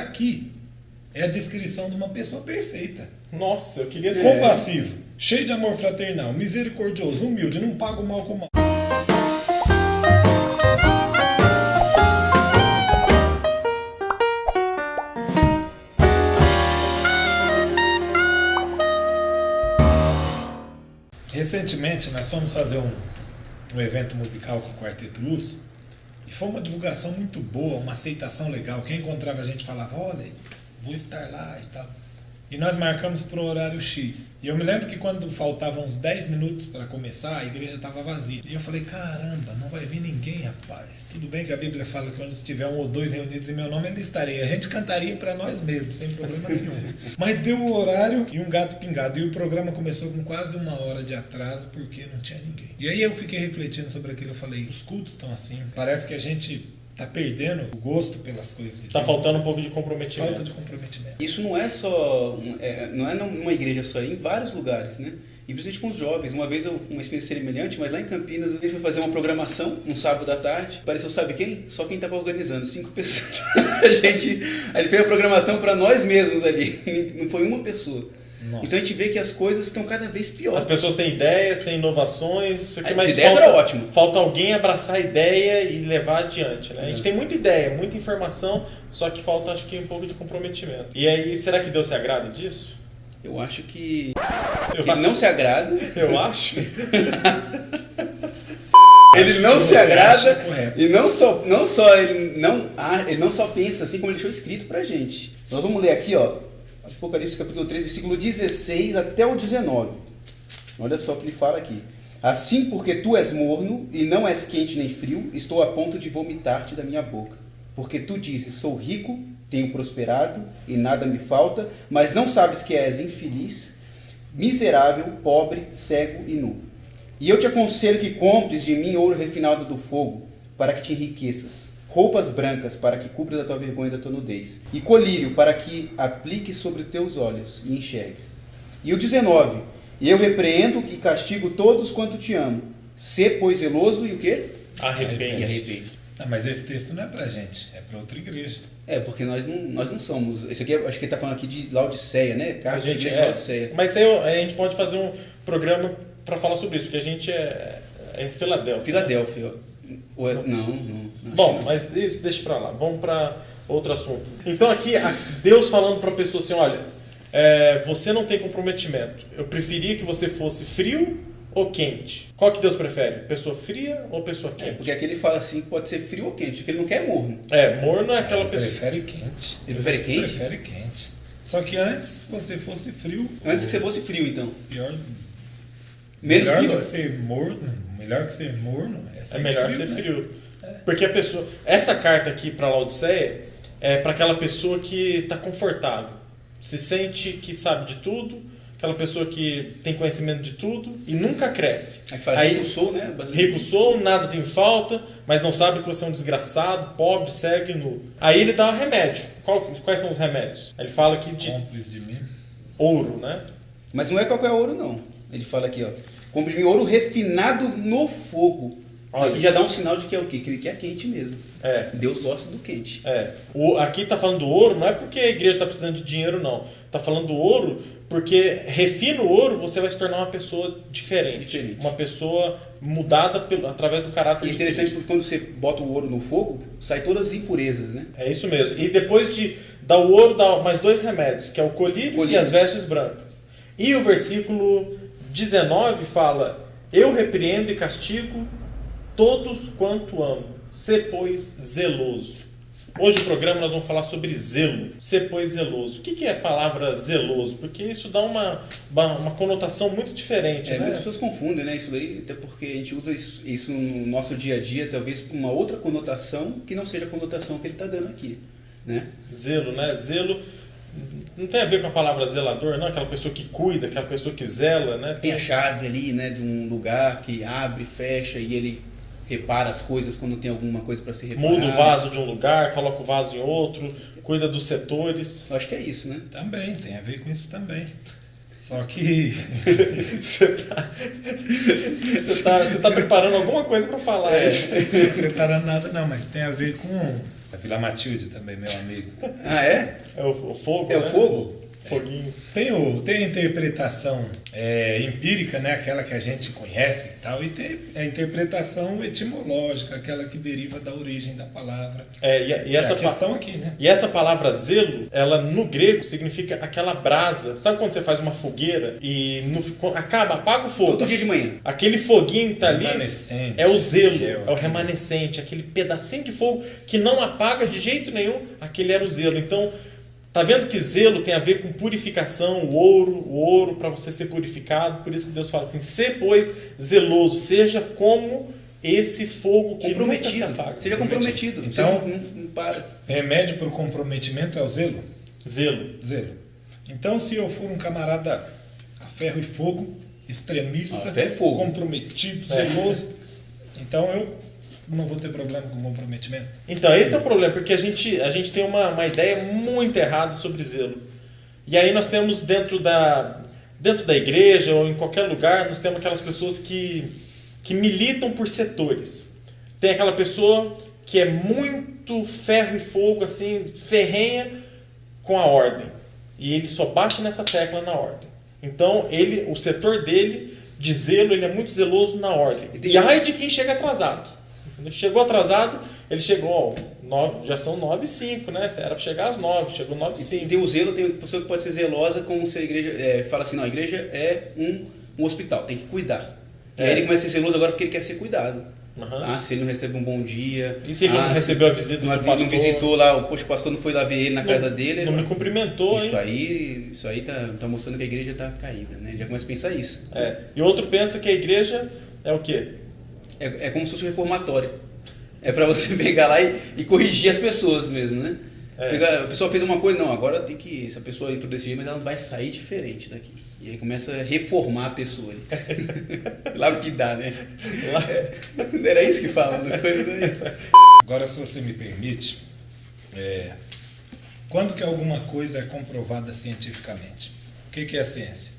Aqui é a descrição de uma pessoa perfeita. Nossa, eu queria ser. Compassivo, cheio de amor fraternal, misericordioso, humilde, não paga o mal com o mal. Recentemente nós fomos fazer um evento musical com o Quarteto Luz e foi uma divulgação muito boa, uma aceitação legal. Quem encontrava a gente falava, olha, vou estar lá e tal. E nós marcamos para o horário X. E eu me lembro que quando faltavam uns 10 minutos para começar, a igreja estava vazia. E eu falei, caramba, não vai vir ninguém, rapaz. Tudo bem que a Bíblia fala que onde estiver um ou dois reunidos em meu nome, ele estarei. A gente cantaria para nós mesmos, sem problema nenhum. Mas deu o horário e um gato pingado. E o programa começou com quase 1 hora de atraso, porque não tinha ninguém. E aí eu fiquei refletindo sobre aquilo. Eu falei, os cultos estão assim. Parece que a gente tá perdendo o gosto pelas coisas de Deus. Tá faltando um pouco de comprometimento. Falta de comprometimento. Isso não é só, não é numa igreja só, é em vários lugares, né? E principalmente com os jovens. Uma vez, uma experiência semelhante, mas lá em Campinas, a gente foi fazer uma programação, um sábado à tarde. Apareceu, sabe quem? Só quem estava organizando, 5 pessoas. Ele fez a programação para nós mesmos ali, não foi uma pessoa. Nossa. Então a gente vê que as coisas estão cada vez piores. As pessoas têm ideias, têm inovações, isso aqui, mas as ideias eram ótimas. Falta alguém abraçar a ideia e levar adiante, né? A gente tem muita ideia, muita informação, só que falta, acho que, um pouco de comprometimento. E aí, será que Deus se agrada disso? Eu acho que ele não se agrada. Eu acho. Ele não se agrada correto. e não só ele não só pensa assim como ele deixou escrito pra gente. Nós vamos ler aqui, ó, Apocalipse capítulo 3, versículo 16 até o 19. Olha só o que ele fala aqui. Assim, porque tu és morno e não és quente nem frio, estou a ponto de vomitar-te da minha boca. Porque tu dizes, sou rico, tenho prosperado e nada me falta, mas não sabes que és infeliz, miserável, pobre, cego e nu. E eu te aconselho que compres de mim ouro refinado do fogo, para que te enriqueças, roupas brancas para que cubras a tua vergonha e da tua nudez, e colírio para que apliques sobre teus olhos e enxergues. E o 19, e eu repreendo e castigo todos quanto te amo. Sê, pois, zeloso e o quê? Arrepende. Ah, mas esse texto não é pra gente, é pra outra igreja. Porque nós não somos. Esse aqui, acho que ele está falando aqui de Laodiceia, né? A Carta da gente igreja de Laodiceia. Mas aí a gente pode fazer um programa para falar sobre isso, porque a gente é em Filadélfia. Filadélfia. Não. Bom, mas isso deixa pra lá. Vamos para outro assunto. Então aqui, Deus falando para a pessoa assim, olha, você não tem comprometimento. Eu preferia que você fosse frio ou quente. Qual que Deus prefere? Pessoa fria ou pessoa quente? Porque aqui ele fala assim, pode ser frio ou quente, porque ele não quer morno. Morno é aquela Ele pessoa... prefere quente. Ele prefere quente? Prefere quente. Só que antes, se você fosse frio... Antes que você fosse frio, então. Pior... Menos melhor frio. que ser morno, melhor que ser morno É melhor frio, ser né? frio. Porque a pessoa... Essa carta aqui para Laodiceia é para aquela pessoa que está confortável. Se sente que sabe de tudo, aquela pessoa que tem conhecimento de tudo e nunca cresce. Aí, rico sou, né? Rico sou, nada tem falta, mas não sabe que você é um desgraçado, pobre, cego e nu. Aí ele dá um remédio. Quais são os remédios? Ele fala aqui de Cúmplice de mim. ouro, né? Mas não é qualquer ouro, não. Ele fala aqui, ó. Compre ouro refinado no fogo. Olha. Aqui já dá um sinal de que é o quê? Que ele quer quente mesmo. Deus gosta do quente. Aqui está falando do ouro, não é porque a igreja está precisando de dinheiro, não. Está falando do ouro porque refina o ouro, você vai se tornar uma pessoa diferente. Uma pessoa mudada através do caráter E é de interessante Cristo. porque quando você bota o ouro no fogo, sai todas as impurezas, né? É isso mesmo. E depois de dar o ouro, dá mais 2 remédios, que é o colírio e as vestes brancas. E o versículo 19 fala, eu repreendo e castigo todos quanto amo. Sê, pois, zeloso. Hoje no programa nós vamos falar sobre zelo. Sê, pois, zeloso. O que é a palavra zeloso? Porque isso dá uma conotação muito diferente, né? Muitas pessoas confundem, né? Isso daí, até porque a gente usa isso no nosso dia a dia, talvez com uma outra conotação que não seja a conotação que ele está dando aqui, né? Zelo, né? Zelo não tem a ver com a palavra zelador, não? Aquela pessoa que cuida, aquela pessoa que zela, né? Tem a chave ali, né? De um lugar que abre, fecha e ele repara as coisas quando tem alguma coisa para se reparar. Muda o vaso de um lugar, coloca o vaso em outro, cuida dos setores. Eu acho que é isso, né? Também, tem a ver com isso também. Só que você tá preparando alguma coisa para falar. Não estou preparando nada não, mas tem a ver com A Vila Matilde também, meu amigo. Ah, é? É o fogo, É né? o fogo? Foguinho. Tem a interpretação empírica, né? Aquela que a gente conhece e tal, e tem a interpretação etimológica, aquela que deriva da origem da palavra. E essa é a questão aqui, né? E essa palavra zelo, ela no grego significa aquela brasa. Sabe quando você faz uma fogueira e apaga o fogo? Todo dia de manhã. Aquele foguinho que tá ali Remanescente. é o zelo, é o aquele- remanescente, aquele pedacinho de fogo que não apaga de jeito nenhum, aquele era o zelo. Então, tá vendo que zelo tem a ver com purificação, o ouro para você ser purificado, por isso que Deus fala assim, ser, pois, zeloso, seja como esse fogo que nunca se Comprometido. apaga. Seja comprometido. Então- Você não para. Remédio para o comprometimento é o zelo? Zelo. Zelo. Então, se eu for um camarada a ferro e fogo, extremista, A ferro e fogo. comprometido, zeloso, então eu não vou ter problema com comprometimento. Então, esse é o problema, porque a gente tem uma ideia muito errada sobre zelo. E aí nós temos dentro da igreja ou em qualquer lugar, nós temos aquelas pessoas que militam por setores. Tem aquela pessoa que é muito ferro e fogo, assim, ferrenha com a ordem. E ele só bate nessa tecla na ordem. Então, o setor dele, de zelo, ele é muito zeloso na ordem. E ai de quem chega atrasado. Chegou atrasado, ele chegou, já são 9h05, né? Era para chegar às 9, chegou 9h05. Tem o zelo, tem pessoa que pode ser zelosa como se a igreja fala assim, não, a igreja é um hospital, tem que cuidar. E aí ele começa a ser zeloso agora porque ele quer ser cuidado. Uhum. Se ele não recebe um bom dia. E se ele não recebeu a visita do pastor? Não visitou lá, o pastor não foi lá ver ele na casa dele. Não me cumprimentou, Isso hein? isso aí tá mostrando que a igreja tá caída, né? Ele já começa a pensar isso. E outro pensa que a igreja é o quê? É como se fosse um reformatório. É para você pegar lá e corrigir as pessoas mesmo, né? A pessoa fez uma coisa, não, agora tem que. Essa pessoa entrou desse jeito, mas ela vai sair diferente daqui. E aí começa a reformar a pessoa. Lá o que dá, né? Era isso que fala, não coisa daí. Agora, se você me permite, quando que alguma coisa é comprovada cientificamente? O que é a ciência?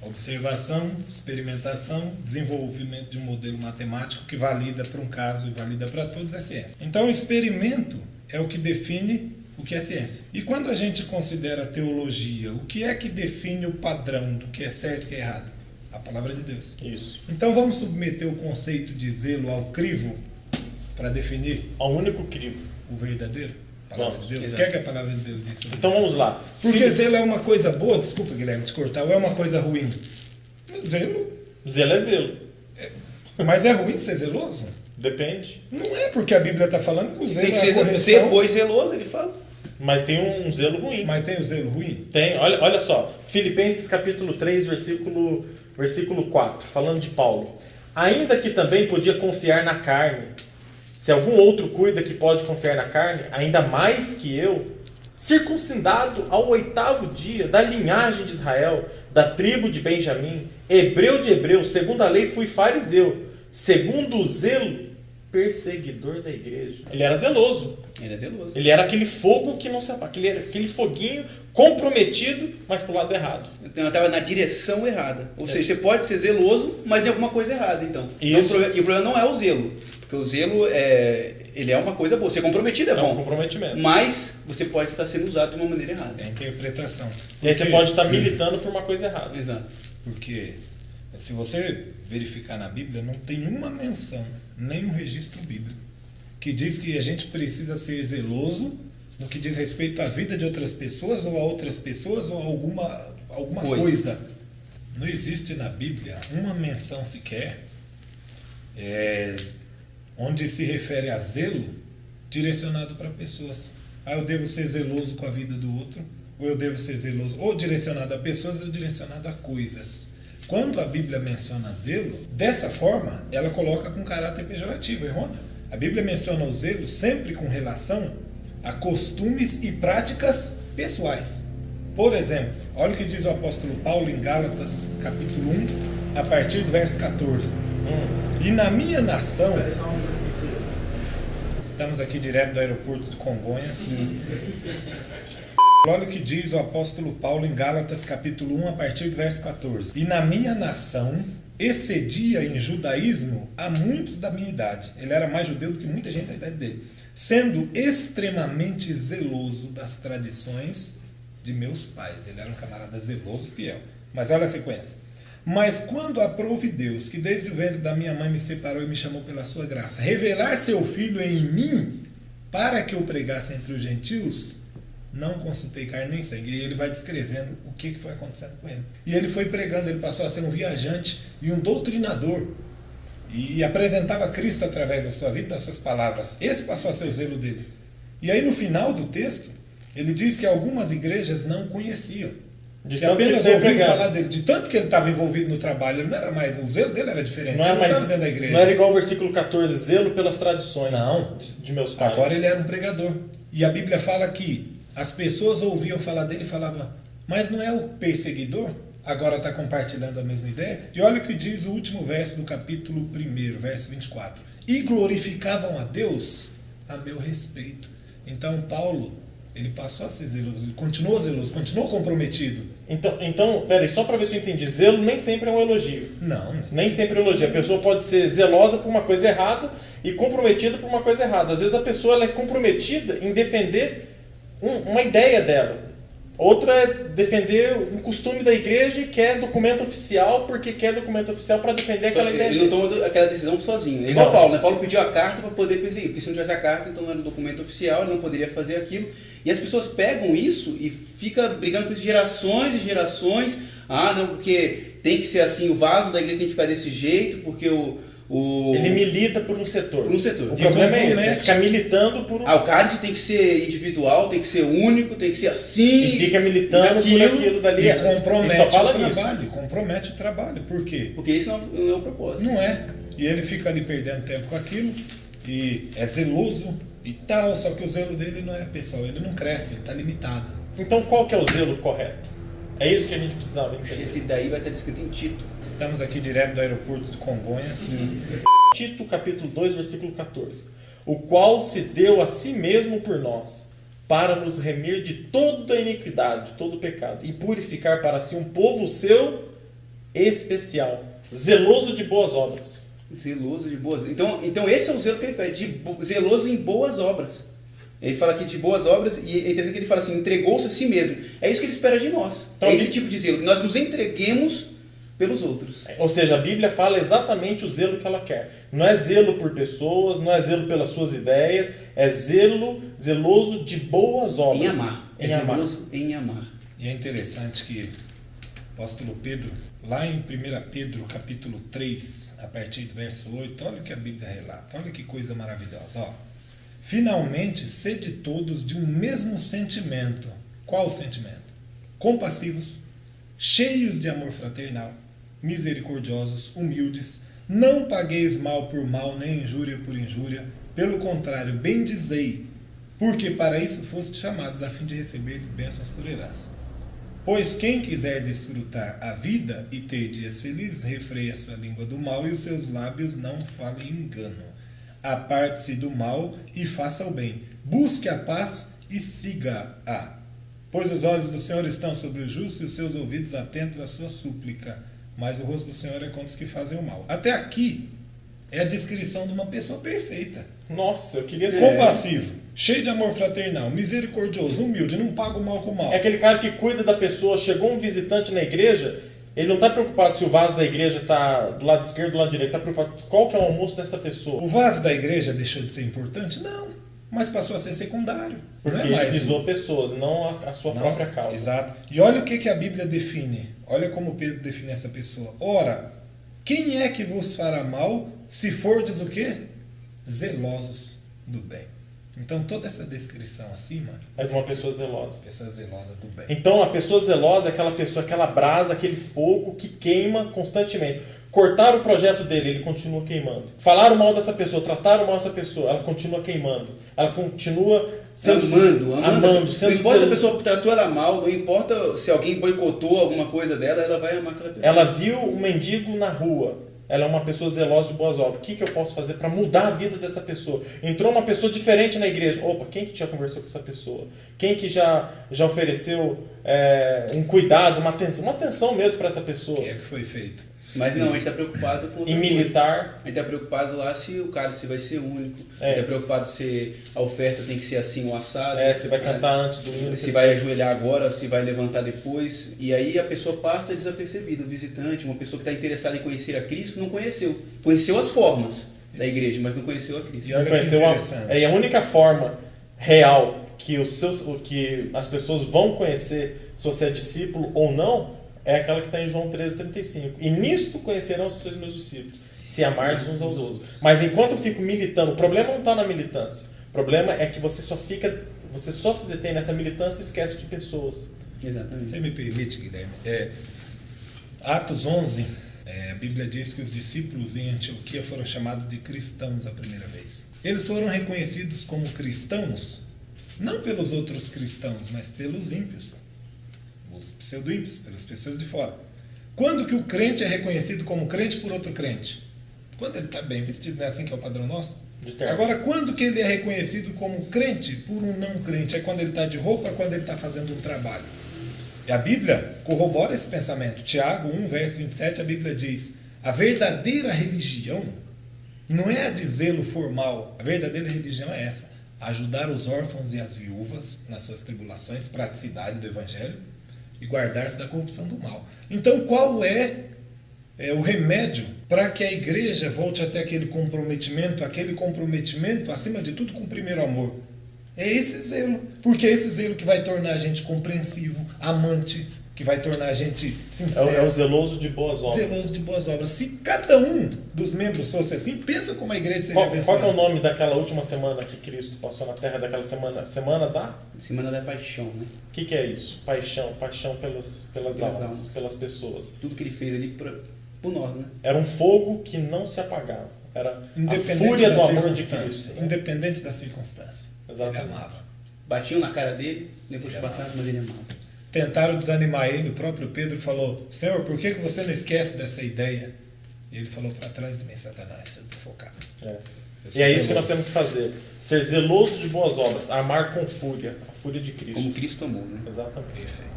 Observação, experimentação, desenvolvimento de um modelo matemático que valida para um caso e valida para todos é ciência. Então, o experimento é o que define o que é ciência. E quando a gente considera teologia, o que é que define o padrão do que é certo e o que é errado? A palavra de Deus. Isso. Então, vamos submeter o conceito de zelo ao crivo para definir Ao único crivo. o verdadeiro? A palavra Vamos, de Deus. O exato. que é a palavra de Deus diz? sobre Então zelo? vamos lá. Porque zelo é uma coisa boa, desculpa, Guilherme, te cortar, ou é uma coisa ruim? Zelo. Zelo é zelo. Mas é ruim ser zeloso? Depende. Não é, porque a Bíblia está falando que o zelo Tem que é a ser correção, pois zeloso, ele fala. Mas tem um zelo ruim. mas tem o zelo ruim? Tem, olha só. Filipenses capítulo 3, versículo 4, falando de Paulo. Ainda que também podia confiar na carne, se algum outro cuida que pode confiar na carne, ainda mais que eu, circuncidado ao 8º dia, da linhagem de Israel, da tribo de Benjamim, hebreu de hebreus, segundo a lei fui fariseu, segundo o zelo, perseguidor da igreja. Ele era zeloso. Ele é zeloso. Ele era aquele fogo que não se apaga, aquele foguinho comprometido, mas pro lado errado. Então, ela estava na direção errada. Ou seja, você pode ser zeloso, mas tem alguma coisa errada, então. Isso. E o problema não é o zelo. Porque o zelo ele é uma coisa boa. Ser comprometido é É um bom. comprometimento. Mas você pode estar sendo usado de uma maneira errada. É a interpretação. E aí você Porque- pode estar militando por uma coisa errada. Exato. Porque se você verificar na Bíblia, não tem uma menção, nem um registro bíblico, que diz que a gente precisa ser zeloso no que diz respeito à vida de outras pessoas ou a outras pessoas ou a alguma coisa. Não existe na Bíblia uma menção sequer onde se refere a zelo direcionado para pessoas. Eu devo ser zeloso com a vida do outro, ou eu devo ser zeloso ou direcionado a pessoas ou direcionado a coisas. Quando a Bíblia menciona zelo, dessa forma, ela coloca com caráter pejorativo, errôneo. A Bíblia menciona o zelo sempre com relação a costumes e práticas pessoais. Por exemplo, olha o que diz o apóstolo Paulo em Gálatas, capítulo 1, a partir do verso 14. E na minha nação... Estamos aqui direto do aeroporto de Congonhas. Olha o que diz o apóstolo Paulo em Gálatas, capítulo 1, a partir do verso 14. E na minha nação excedia em judaísmo a muitos da minha idade. Ele era mais judeu do que muita gente da idade dele. sendo extremamente zeloso das tradições de meus pais. Ele era um camarada zeloso, fiel. Mas olha a sequência. Mas quando aprove Deus, que desde o ventre da minha mãe me separou e me chamou pela sua graça, revelar seu filho em mim, para que eu pregasse entre os gentios, não consultei carne nem sangue. E ele vai descrevendo o que foi acontecendo com ele. E ele foi pregando, ele passou a ser um viajante e um doutrinador. E apresentava Cristo através da sua vida e das suas palavras. Esse passou a ser o zelo dele. E aí no final do texto, ele diz que algumas igrejas não conheciam. Que apenas ouviram falar dele. De tanto que ele estava envolvido no trabalho, ele não era mais, o zelo dele era diferente. Não era, mais, dentro da igreja. Não era igual o versículo 14, zelo pelas tradições não. De meus pais. Agora ele era um pregador. E a Bíblia fala que as pessoas ouviam falar dele e falavam, mas não é o perseguidor? Agora está compartilhando a mesma ideia. E olha o que diz o último verso do capítulo 1, verso 24. E glorificavam a Deus a meu respeito. Então Paulo, ele passou a ser zeloso, zeloso, continuou comprometido. Então peraí, só para ver se eu entendi. Zelo nem sempre é um elogio. Não. Nem sempre é um elogio. A pessoa pode ser zelosa por uma coisa errada e comprometida por uma coisa errada. Às vezes a pessoa ela é comprometida em defender uma ideia dela. Outra é defender um costume da igreja e quer documento oficial porque quer documento oficial para defender aquela ideia. Ele não toma aquela decisão sozinho. É igual Paulo, né? Paulo pediu a carta para poder perseguir, porque se não tivesse a carta, então não era um documento oficial, ele não poderia fazer aquilo. E as pessoas pegam isso e ficam brigando com isso gerações e gerações. Ah, não, porque tem que ser assim, o vaso da igreja tem que ficar desse jeito, porque ele milita por um setor. Por um setor. O problema é esse, é ficar militando por um... o cálice tem que ser individual, tem que ser único, tem que ser assim. E fica militando por aquilo dali. E compromete só fala o trabalho. Compromete o trabalho. Por quê? Porque isso não é o propósito. Não é. E ele fica ali perdendo tempo com aquilo. E é zeloso e tal. Só que o zelo dele não é pessoal. Ele não cresce, ele está limitado. Então qual que é o zelo correto? É isso que a gente precisava entender. Esse daí vai estar descrito em Tito. Estamos aqui direto do aeroporto de Congonhas. Tito, capítulo 2, versículo 14. O qual se deu a si mesmo por nós, para nos remir de toda iniquidade, de todo pecado, e purificar para si um povo seu especial, zeloso de boas obras. Zeloso de boas obras. Então esse é o zelo que ele pede, zeloso em boas obras. Ele fala aqui de boas obras, e é interessante que ele fala assim, entregou-se a si mesmo. É isso que ele espera de nós. Então, é esse tipo de zelo, que nós nos entreguemos pelos outros. Ou seja, a Bíblia fala exatamente o zelo que ela quer. Não é zelo por pessoas, não é zelo pelas suas ideias, é zeloso de boas obras. Em amar. Zeloso em amar. E é interessante que o apóstolo Pedro, lá em 1 Pedro, capítulo 3, a partir do verso 8, olha o que a Bíblia relata, olha que coisa maravilhosa, ó. Finalmente, sede todos de um mesmo sentimento. Qual o sentimento? Compassivos, cheios de amor fraternal, misericordiosos, humildes, não pagueis mal por mal, nem injúria por injúria. Pelo contrário, bendizei, porque para isso fostes chamados, a fim de receber bênçãos por herança. Pois quem quiser desfrutar a vida e ter dias felizes, refreie a sua língua do mal e os seus lábios não falem engano. Aparte-se do mal e faça o bem. Busque a paz e siga-a. Pois os olhos do Senhor estão sobre os justos e os seus ouvidos atentos à sua súplica. Mas o rosto do Senhor é contra os que fazem o mal. Até aqui é a descrição de uma pessoa perfeita. Nossa, eu queria ser compassivo, cheio de amor fraternal, misericordioso, humilde, não paga o mal com o mal. É aquele cara que cuida da pessoa. Chegou um visitante na igreja... Ele não está preocupado se o vaso da igreja está do lado esquerdo ou do lado direito. Ele está preocupado qual que é o almoço dessa pessoa. O vaso da igreja deixou de ser importante? Não. Mas passou a ser secundário. Porque não é mais ele visou pessoas, não a sua própria causa. Exato. E olha o que a Bíblia define. Olha como Pedro define essa pessoa. Ora, quem é que vos fará mal se fordes o quê? Zelosos do bem. Então toda essa descrição acima é de uma pessoa zelosa. Pessoa zelosa do bem. Então a pessoa zelosa é aquela pessoa, aquela brasa, aquele fogo que queima constantemente. Cortaram o projeto dele, ele continua queimando. Falaram mal dessa pessoa, trataram mal essa pessoa, ela continua queimando. Ela continua sendo amando. Não importa se a pessoa tratou ela mal, não importa se alguém boicotou alguma coisa dela, ela vai amar aquela pessoa. Ela viu um mendigo na rua. Ela é uma pessoa zelosa de boas obras. O que eu posso fazer para mudar a vida dessa pessoa? Entrou uma pessoa diferente na igreja. Opa, quem que já conversou com essa pessoa? Quem que já ofereceu um cuidado, uma atenção mesmo para essa pessoa? O que é que foi feito? Mas não, a gente está preocupado com... Em militar. A gente está preocupado lá se o cálice vai ser único. A É. gente está preocupado se a oferta tem que ser assim, o assado. Se vai cantar antes do hino. Se vai ajoelhar agora, se vai levantar depois. E aí a pessoa passa desapercebida. O visitante, uma pessoa que está interessada em conhecer a Cristo, não conheceu. Conheceu as formas da igreja, mas não conheceu a Cristo. E olha que Conheceu interessante. a única forma real que as pessoas vão conhecer se você é discípulo ou não é aquela que está em João 13,35. E nisto conhecerão os seus meus discípulos, se amardes uns aos outros. Mas enquanto eu fico militando, o problema não está na militância. O problema é que você só se detém nessa militância e esquece de pessoas. Exatamente. Você me permite, Guilherme? Atos 11, a Bíblia diz que os discípulos em Antioquia foram chamados de cristãos a primeira vez. Eles foram reconhecidos como cristãos, não pelos outros cristãos, mas pelos ímpios, os pseudo-ímpios, pelas pessoas de fora. Quando que o crente é reconhecido como crente por outro crente? Quando ele está bem vestido, não é assim que é o padrão nosso? De terno. Agora, quando que ele é reconhecido como crente por um não crente? É quando ele está de roupa, quando ele está fazendo um trabalho. E a Bíblia corrobora esse pensamento. Tiago 1, verso 27, a Bíblia diz: a verdadeira religião não é a de zelo formal. A verdadeira religião é essa: ajudar os órfãos e as viúvas nas suas tribulações, praticidade do Evangelho e guardar-se da corrupção do mal. Então, qual é o remédio para que a igreja volte até aquele comprometimento, acima de tudo, com o primeiro amor? É esse zelo, porque é esse zelo que vai tornar a gente compreensivo, amante, que vai tornar a gente sincero. É o zeloso de boas obras. Zeloso de boas obras. Se cada um dos membros fosse assim, pensa como a igreja seria Qual abençoada. que é o nome daquela última semana que Cristo passou na Terra, daquela semana? Semana da? Semana da paixão, né? O que é isso? Paixão pelas almas, almas. pelas pessoas. Tudo que ele fez ali por nós, né? Era um fogo que não se apagava. Era a Independente fúria da do amor de circunstância. Cristo. né? Independente da circunstância. Exatamente. Ele amava. Batiam na cara dele, depois Ele bataram, mas ele amava. Tentaram desanimar ele, o próprio Pedro falou: Senhor, por que você não esquece dessa ideia? E ele falou: para trás de mim, Satanás, eu estou focado. É. Eu sou E é isso que zeloso. nós temos que fazer. Ser zeloso de boas obras. Amar com fúria. A fúria de Cristo. Como Cristo amou, né? Exatamente. Perfeito.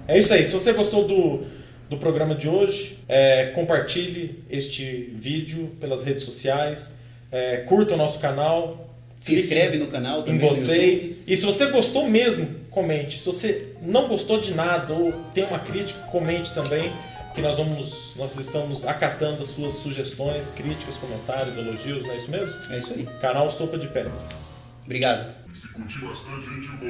É isso aí. Se você gostou do programa de hoje, compartilhe este vídeo pelas redes sociais. Curta o nosso canal. Se clique inscreve no canal em também. no gostei. YouTube. E se você gostou mesmo, comente. Se você não gostou de nada ou tem uma crítica, comente também. Que nós estamos acatando as suas sugestões, críticas, comentários, elogios, não é isso mesmo? É isso aí. Canal Sopa de Pedras. Obrigado. Se curtir bastante, a gente volta.